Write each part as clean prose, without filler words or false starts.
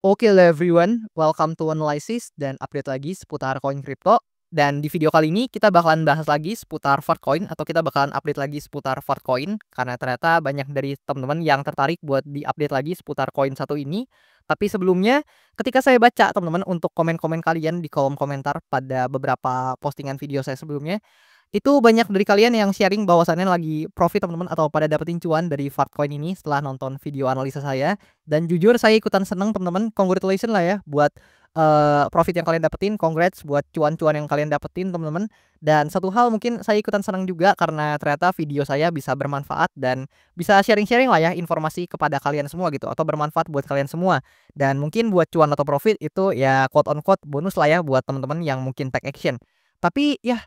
Oke hello everyone, welcome to Analysis dan update lagi seputar koin kripto. Dan di video kali ini kita bakalan bahas lagi seputar Fartcoin atau kita bakalan update lagi seputar Fartcoin karena ternyata banyak dari teman-teman yang tertarik buat di-update lagi seputar koin satu ini. Tapi sebelumnya, ketika saya baca teman-teman untuk komen-komen kalian di kolom komentar pada beberapa postingan video saya sebelumnya, itu banyak dari kalian yang sharing bahwasannya lagi profit teman-teman atau pada dapetin cuan dari Fartcoin ini setelah nonton video analisa saya. Dan jujur saya ikutan seneng teman-teman, congratulations lah ya buat profit yang kalian dapetin, congrats buat cuan-cuan yang kalian dapetin teman-teman. Dan satu hal mungkin saya ikutan senang juga karena ternyata video saya bisa bermanfaat dan bisa sharing-sharing lah ya informasi kepada kalian semua gitu atau bermanfaat buat kalian semua. Dan mungkin buat cuan atau profit itu ya quote on quote bonus lah ya buat teman-teman yang mungkin take action. Tapi ya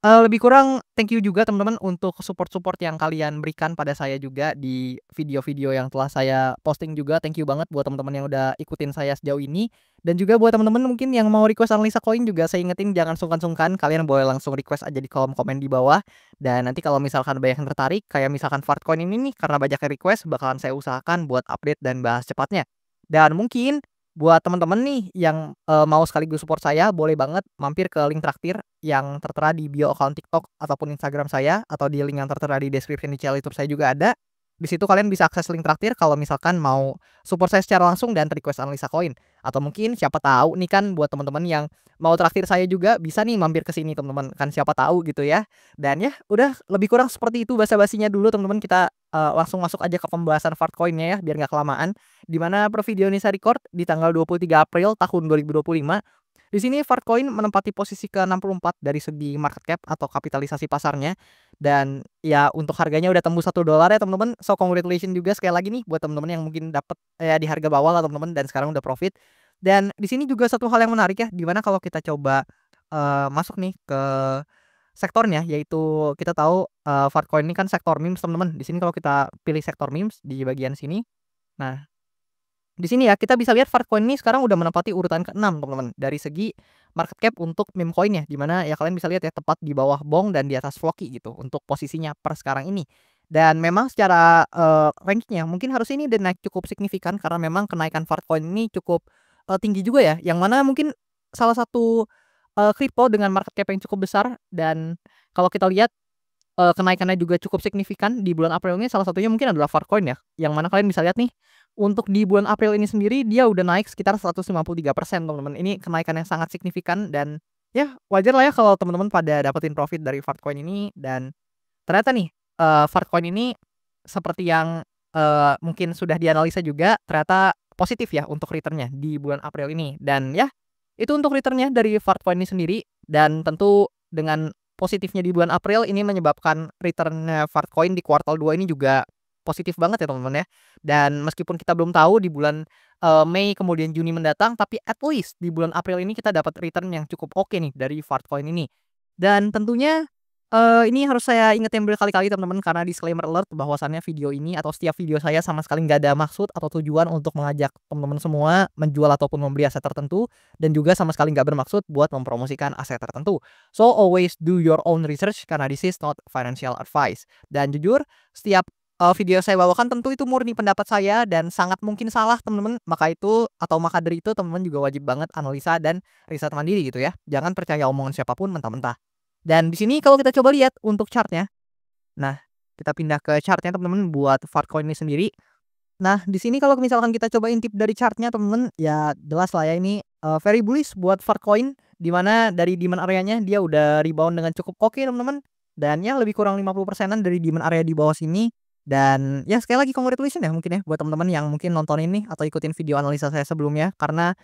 lebih kurang thank you juga teman-teman untuk support-support yang kalian berikan pada saya juga di video-video yang telah saya posting juga. Thank you banget buat teman-teman yang udah ikutin saya sejauh ini. Dan juga buat teman-teman mungkin yang mau request analisa koin juga saya ingetin jangan sungkan-sungkan, kalian boleh langsung request aja di kolom komen di bawah. Dan nanti kalau misalkan banyak yang tertarik, kayak misalkan Fartcoin ini nih, karena banyak yang request bakalan saya usahakan buat update dan bahas cepatnya. Dan mungkin buat teman-teman nih yang mau sekaligus support saya, boleh banget mampir ke link traktir yang tertera di bio account TikTok ataupun Instagram saya, atau di link yang tertera di description di channel YouTube saya juga ada. Di situ kalian bisa akses link traktir kalau misalkan mau support saya secara langsung dan request analisa koin. Atau mungkin siapa tahu nih kan buat teman-teman yang mau traktir saya juga bisa nih mampir ke sini teman-teman, kan siapa tahu gitu ya. Dan ya udah lebih kurang seperti itu basa-basinya dulu teman-teman, kita langsung masuk aja ke pembahasan Fartcoin-nya ya biar nggak kelamaan. Di mana per video ini saya record di tanggal 23 April tahun 2025. Di sini Fartcoin menempati posisi ke-64 dari segi market cap atau kapitalisasi pasarnya. Dan ya untuk harganya udah tembus $1 ya teman-teman. So congratulations juga sekali lagi nih buat teman-teman yang mungkin dapat ya di harga bawah lah teman-teman dan sekarang udah profit. Dan di sini juga satu hal yang menarik ya, di mana kalau kita coba masuk nih ke sektornya, yaitu kita tahu Fartcoin ini kan sektor memes teman-teman. Di sini kalau kita pilih sektor memes di bagian sini. Nah, di sini ya kita bisa lihat Fartcoin ini sekarang udah menempati urutan ke-6 teman-teman dari segi market cap untuk meme coin-nya, di mana ya kalian bisa lihat ya tepat di bawah Bong dan di atas Floki gitu untuk posisinya per sekarang ini. Dan memang secara ranking-nya mungkin harus ini dan naik cukup signifikan karena memang kenaikan Fartcoin ini cukup tinggi juga ya, yang mana mungkin salah satu kripto dengan market cap yang cukup besar. Dan kalau kita lihat kenaikannya juga cukup signifikan di bulan April ini, salah satunya mungkin adalah Fartcoin ya, yang mana kalian bisa lihat nih, untuk di bulan April ini sendiri dia udah naik sekitar 153% teman-teman. Ini kenaikan yang sangat signifikan dan ya wajar lah ya kalau teman-teman pada dapetin profit dari Fartcoin ini. Dan ternyata nih, Fartcoin ini seperti yang mungkin sudah dianalisa juga ternyata positif ya untuk return-nya di bulan April ini. Dan ya itu untuk return-nya dari Fartcoin ini sendiri, dan tentu dengan positifnya di bulan April ini menyebabkan return Fartcoin di kuartal 2 ini juga positif banget ya teman-teman ya. Dan meskipun kita belum tahu di bulan Mei kemudian Juni mendatang, tapi at least di bulan April ini kita dapat return yang cukup oke nih dari Fartcoin ini. Dan tentunya ini harus saya ingetin berkali-kali teman-teman karena disclaimer alert bahwasannya video ini atau setiap video saya sama sekali nggak ada maksud atau tujuan untuk mengajak teman-teman semua menjual ataupun membeli aset tertentu, dan juga sama sekali nggak bermaksud buat mempromosikan aset tertentu. So always do your own research karena this is not financial advice. Dan jujur setiap video saya bawakan tentu itu murni pendapat saya dan sangat mungkin salah teman-teman. Maka dari itu teman-teman juga wajib banget analisa dan riset mandiri gitu ya. Jangan percaya omongan siapapun mentah-mentah. Dan di sini kalau kita coba lihat untuk chartnya, nah kita pindah ke chartnya teman-teman buat Fartcoin ini sendiri. Nah di sini kalau misalkan kita coba intip dari chartnya teman-teman, ya jelas lah ya ini very bullish buat Fartcoin, di mana dari demand areanya dia udah rebound dengan cukup oke teman-teman. Dan ya lebih kurang 50%-an dari demand area di bawah sini. Dan ya sekali lagi congratulations ya mungkin ya buat teman-teman yang mungkin nonton ini atau ikutin video analisa saya sebelumnya, karena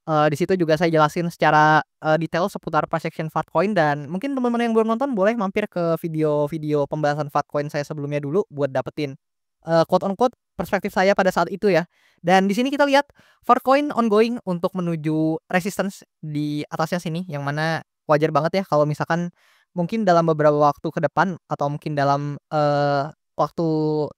di situ juga saya jelasin secara detail seputar price action Fartcoin. Dan mungkin teman-teman yang belum nonton boleh mampir ke video-video pembahasan Fartcoin saya sebelumnya dulu buat dapetin quote on quote perspektif saya pada saat itu ya. Dan di sini kita lihat Fartcoin ongoing untuk menuju resistance di atasnya sini, yang mana wajar banget ya kalau misalkan mungkin dalam beberapa waktu ke depan atau mungkin dalam waktu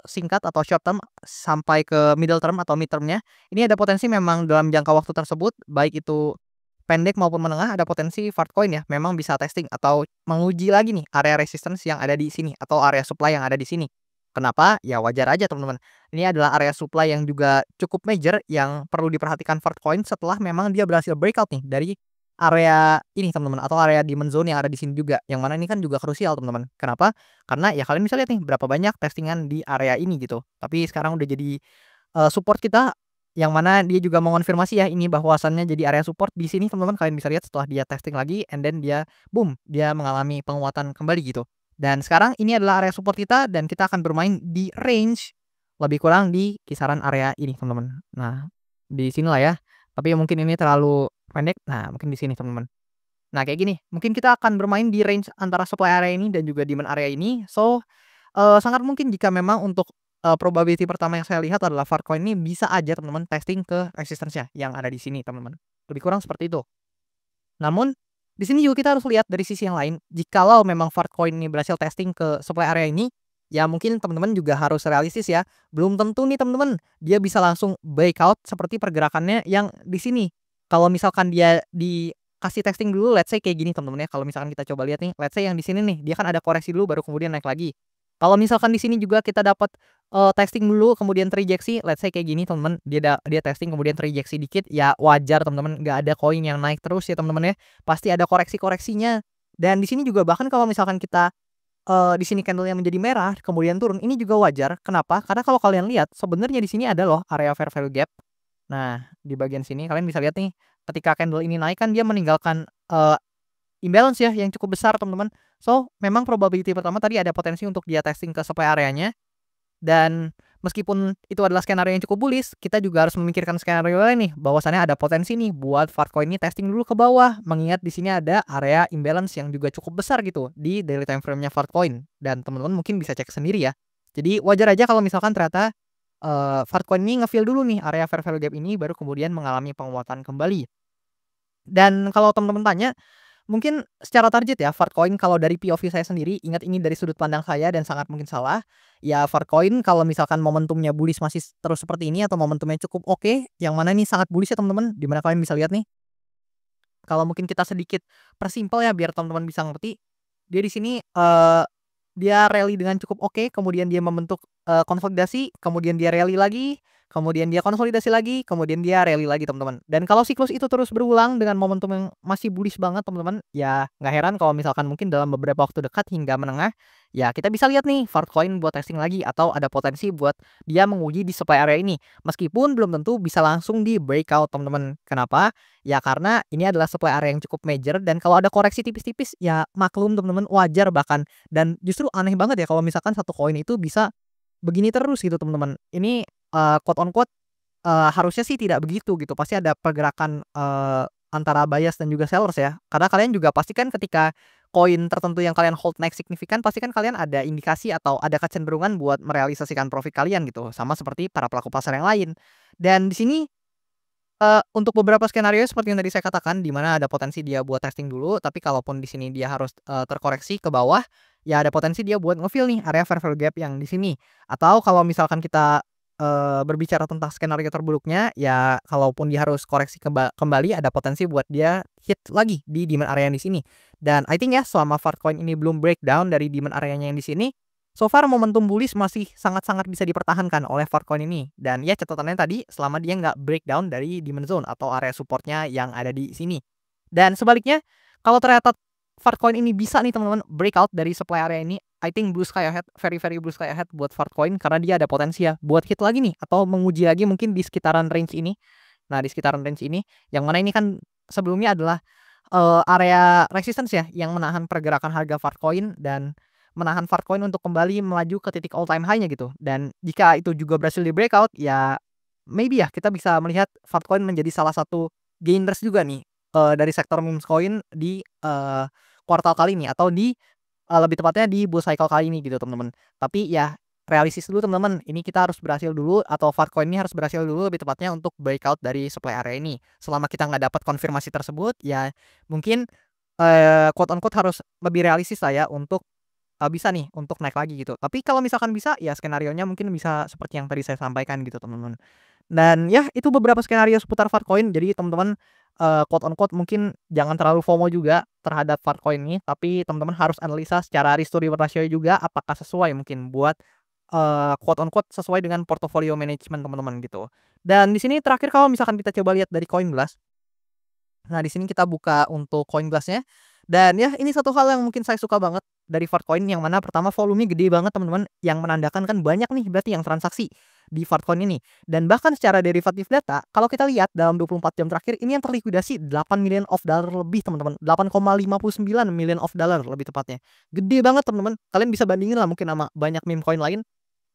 singkat atau short term sampai ke middle term atau mid term-nya, ini ada potensi memang dalam jangka waktu tersebut, baik itu pendek maupun menengah, ada potensi Fartcoin ya memang bisa testing atau menguji lagi nih area resistance yang ada di sini atau area supply yang ada di sini. Kenapa? Ya wajar aja teman-teman. Ini adalah area supply yang juga cukup major yang perlu diperhatikan Fartcoin setelah memang dia berhasil breakout nih dari area ini teman-teman, atau area Diamond Zone yang ada di sini juga. Yang mana ini kan juga krusial teman-teman. Kenapa? Karena ya kalian bisa lihat nih berapa banyak testingan di area ini gitu. Tapi sekarang udah jadi support kita, yang mana dia juga mengonfirmasi ya ini bahwasannya jadi area support di sini teman-teman. Kalian bisa lihat setelah dia testing lagi and then dia boom, dia mengalami penguatan kembali gitu. Dan sekarang ini adalah area support kita dan kita akan bermain di range lebih kurang di kisaran area ini teman-teman. Nah, di sinilah ya. Tapi mungkin ini terlalu pendek. Nah, mungkin di sini teman-teman. Nah, kayak gini, mungkin kita akan bermain di range antara supply area ini dan juga demand area ini. So, sangat mungkin jika memang untuk, probability pertama yang saya lihat adalah Fartcoin ini bisa aja teman-teman testing ke resistance-nya yang ada di sini teman-teman. Lebih kurang seperti itu. Namun, di sini juga kita harus lihat dari sisi yang lain, jikalau memang Fartcoin ini berhasil testing ke supply area ini, ya mungkin teman-teman juga harus realistis ya. Belum tentu nih teman-teman, dia bisa langsung breakout seperti pergerakannya yang di sini. Kalau misalkan dia dikasih testing dulu, let's say kayak gini teman-teman ya. Kalau misalkan kita coba lihat nih, let's say yang di sini nih, dia kan ada koreksi dulu baru kemudian naik lagi. Kalau misalkan di sini juga kita dapat testing dulu kemudian terrejeksi, let's say kayak gini teman-teman, dia testing kemudian terrejeksi dikit, ya wajar teman-teman, nggak ada koin yang naik terus ya teman-teman ya. Pasti ada koreksi-koreksinya. Dan di sini juga bahkan kalau misalkan kita, di sini candle-nya menjadi merah kemudian turun, ini juga wajar. Kenapa? Karena kalau kalian lihat sebenarnya di sini ada loh area fair value gap. Nah, di bagian sini kalian bisa lihat nih, ketika candle ini naik kan dia meninggalkan, imbalance ya yang cukup besar teman-teman. So, memang probability pertama tadi ada potensi untuk dia testing ke supply areanya. Dan meskipun itu adalah skenario yang cukup bullish, kita juga harus memikirkan skenario lain nih, bahwasannya ada potensi nih buat Fartcoin ini testing dulu ke bawah, mengingat di sini ada area imbalance yang juga cukup besar gitu di daily time frame-nya Fartcoin. Dan teman-teman mungkin bisa cek sendiri ya. Jadi wajar aja kalau misalkan ternyata Fartcoin ini nge-fill dulu nih area fair value gap ini baru kemudian mengalami penguatan kembali. Dan kalau teman-teman tanya, mungkin secara target ya, Fartcoin kalau dari POV saya sendiri, ingat ini dari sudut pandang saya dan sangat mungkin salah. Ya Fartcoin kalau misalkan momentumnya bullish masih terus seperti ini atau momentumnya cukup oke, yang mana ini sangat bullish ya teman-teman, di mana kalian bisa lihat nih. Kalau mungkin kita sedikit persimpel ya biar teman-teman bisa ngerti. Dia di sini, dia rally dengan cukup oke, kemudian dia membentuk, konsolidasi, kemudian dia rally lagi, kemudian dia konsolidasi lagi, kemudian dia rally lagi teman-teman. Dan kalau siklus itu terus berulang dengan momentum yang masih bullish banget teman-teman, ya nggak heran kalau misalkan mungkin dalam beberapa waktu dekat hingga menengah, ya kita bisa lihat nih Fartcoin buat testing lagi atau ada potensi buat dia menguji di supply area ini. Meskipun belum tentu bisa langsung di breakout teman-teman. Kenapa? Ya karena ini adalah supply area yang cukup major dan kalau ada koreksi tipis-tipis ya maklum teman-teman, wajar bahkan. Dan justru aneh banget ya kalau misalkan satu koin itu bisa begini terus gitu teman-teman. Ini, quote on quote, harusnya sih tidak begitu gitu. Pasti ada pergerakan, antara buyers dan juga sellers ya. Karena kalian juga pasti kan ketika koin tertentu yang kalian hold naik signifikan, pasti kan kalian ada indikasi atau ada kecenderungan buat merealisasikan profit kalian gitu. Sama seperti para pelaku pasar yang lain. Dan di sini, untuk beberapa skenario seperti yang tadi saya katakan, di mana ada potensi dia buat testing dulu, tapi kalaupun di sini dia harus, terkoreksi ke bawah, ya ada potensi dia buat nge-fill nih area fair value gap yang di sini. Atau kalau misalkan kita, berbicara tentang skenario terburuknya, ya kalaupun dia harus koreksi kembali, ada potensi buat dia hit lagi di demand area yang di sini. Dan I think ya selama Fartcoin ini belum breakdown dari demand areanya yang di sini, so far momentum bullish masih sangat-sangat bisa dipertahankan oleh Fartcoin ini. Dan ya catatannya tadi selama dia nggak breakdown dari demand zone atau area supportnya yang ada di sini. Dan sebaliknya, kalau ternyata Fartcoin ini bisa nih teman-teman breakout dari supply area ini, I think blue sky ahead, very very blue sky ahead buat Fartcoin karena dia ada potensi ya buat hit lagi nih atau menguji lagi mungkin di sekitaran range ini. Nah, di sekitaran range ini yang mana ini kan sebelumnya adalah, area resistance ya yang menahan pergerakan harga Fartcoin dan menahan Fartcoin untuk kembali melaju ke titik all time high-nya gitu. Dan jika itu juga berhasil di breakout, ya maybe ya kita bisa melihat Fartcoin menjadi salah satu gainers juga nih, dari sektor memes coin di, kuartal kali ini atau di, lebih tepatnya di bull cycle kali ini gitu teman-teman. Tapi ya realistis dulu teman-teman, ini kita harus berhasil dulu atau Fartcoin ini harus berhasil dulu lebih tepatnya untuk breakout dari supply area ini. Selama kita nggak dapat konfirmasi tersebut, ya mungkin, quote on quote harus lebih realistis lah ya untuk, bisa nih untuk naik lagi gitu. Tapi kalau misalkan bisa, ya skenarionya mungkin bisa seperti yang tadi saya sampaikan gitu teman-teman. Dan ya itu beberapa skenario seputar Fartcoin. Jadi teman-teman, quote on quote mungkin jangan terlalu FOMO juga terhadap Fartcoin ini, tapi teman-teman harus analisa secara risk to reward ratio juga apakah sesuai mungkin buat, quote on quote sesuai dengan portofolio management teman-teman gitu. Dan di sini terakhir kalau misalkan kita coba lihat dari Coinglass. Nah, di sini kita buka untuk Coinglass-nya, dan ya ini satu hal yang mungkin saya suka banget dari Fartcoin, yang mana pertama volumenya gede banget teman-teman, yang menandakan kan banyak nih berarti yang transaksi di Fartcoin ini. Dan bahkan secara derivatif data, kalau kita lihat dalam 24 jam terakhir ini yang terlikuidasi 8 million of dollar lebih teman-teman, 8,59 million of dollar lebih tepatnya. Gede banget teman-teman, kalian bisa bandingin lah mungkin sama banyak meme coin lain.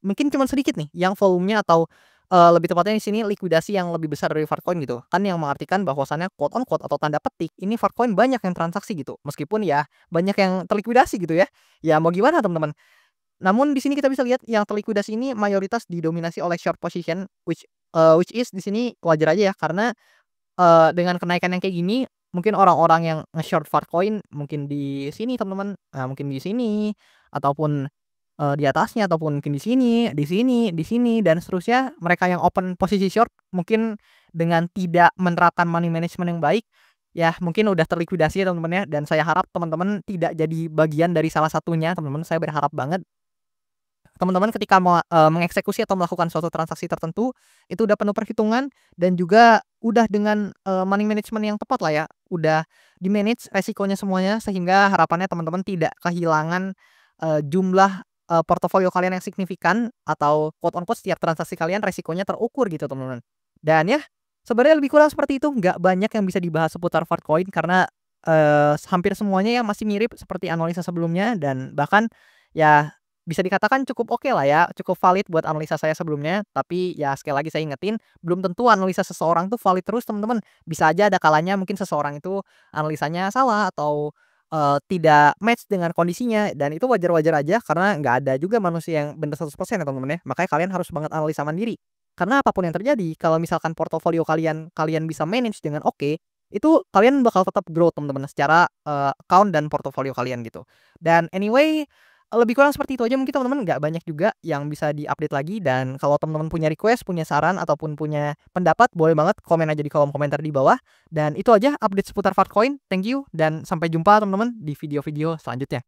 Mungkin cuman sedikit nih yang volumenya atau, lebih tepatnya di sini likuidasi yang lebih besar dari Fartcoin gitu. Kan yang mengartikan bahwasannya quote on quote atau tanda petik ini Fartcoin banyak yang transaksi gitu. Meskipun ya banyak yang terlikuidasi gitu ya. Ya mau gimana teman-teman. Namun di sini kita bisa lihat yang terlikuidasi ini mayoritas didominasi oleh short position, which is di sini wajar aja ya karena, dengan kenaikan yang kayak gini mungkin orang-orang yang nge-short Fartcoin mungkin di sini teman-teman, mungkin di sini ataupun di atasnya ataupun mungkin di sini, di sini, di sini, dan seterusnya. Mereka yang open posisi short mungkin dengan tidak menerapkan money management yang baik, ya mungkin udah terlikuidasi ya teman-teman ya, dan saya harap teman-teman tidak jadi bagian dari salah satunya teman-teman. Saya berharap banget teman-teman ketika mau, mengeksekusi atau melakukan suatu transaksi tertentu, itu udah penuh perhitungan dan juga udah dengan, money management yang tepat lah ya, udah di-manage resikonya semuanya sehingga harapannya teman-teman tidak kehilangan, jumlah, portofolio kalian yang signifikan atau quote on quote setiap transaksi kalian resikonya terukur gitu teman-teman. Dan ya, sebenarnya lebih kurang seperti itu, nggak banyak yang bisa dibahas seputar Fartcoin karena, hampir semuanya ya masih mirip seperti analisa sebelumnya dan bahkan ya bisa dikatakan cukup oke lah ya, cukup valid buat analisa saya sebelumnya. Tapi ya sekali lagi saya ingetin, belum tentu analisa seseorang tuh valid terus teman-teman. Bisa aja ada kalanya mungkin seseorang itu analisanya salah atau, tidak match dengan kondisinya, dan itu wajar-wajar aja karena nggak ada juga manusia yang benar 100% ya teman-teman ya. Makanya kalian harus banget analisa mandiri. Karena apapun yang terjadi, kalau misalkan portofolio kalian kalian bisa manage dengan oke, itu kalian bakal tetap grow teman-teman secara, account dan portofolio kalian gitu. Dan anyway, lebih kurang seperti itu aja mungkin teman-teman, nggak banyak juga yang bisa di-update lagi, dan kalau teman-teman punya request, punya saran, ataupun punya pendapat, boleh banget komen aja di kolom komentar di bawah. Dan itu aja update seputar Fartcoin. Thank you dan sampai jumpa teman-teman di video-video selanjutnya.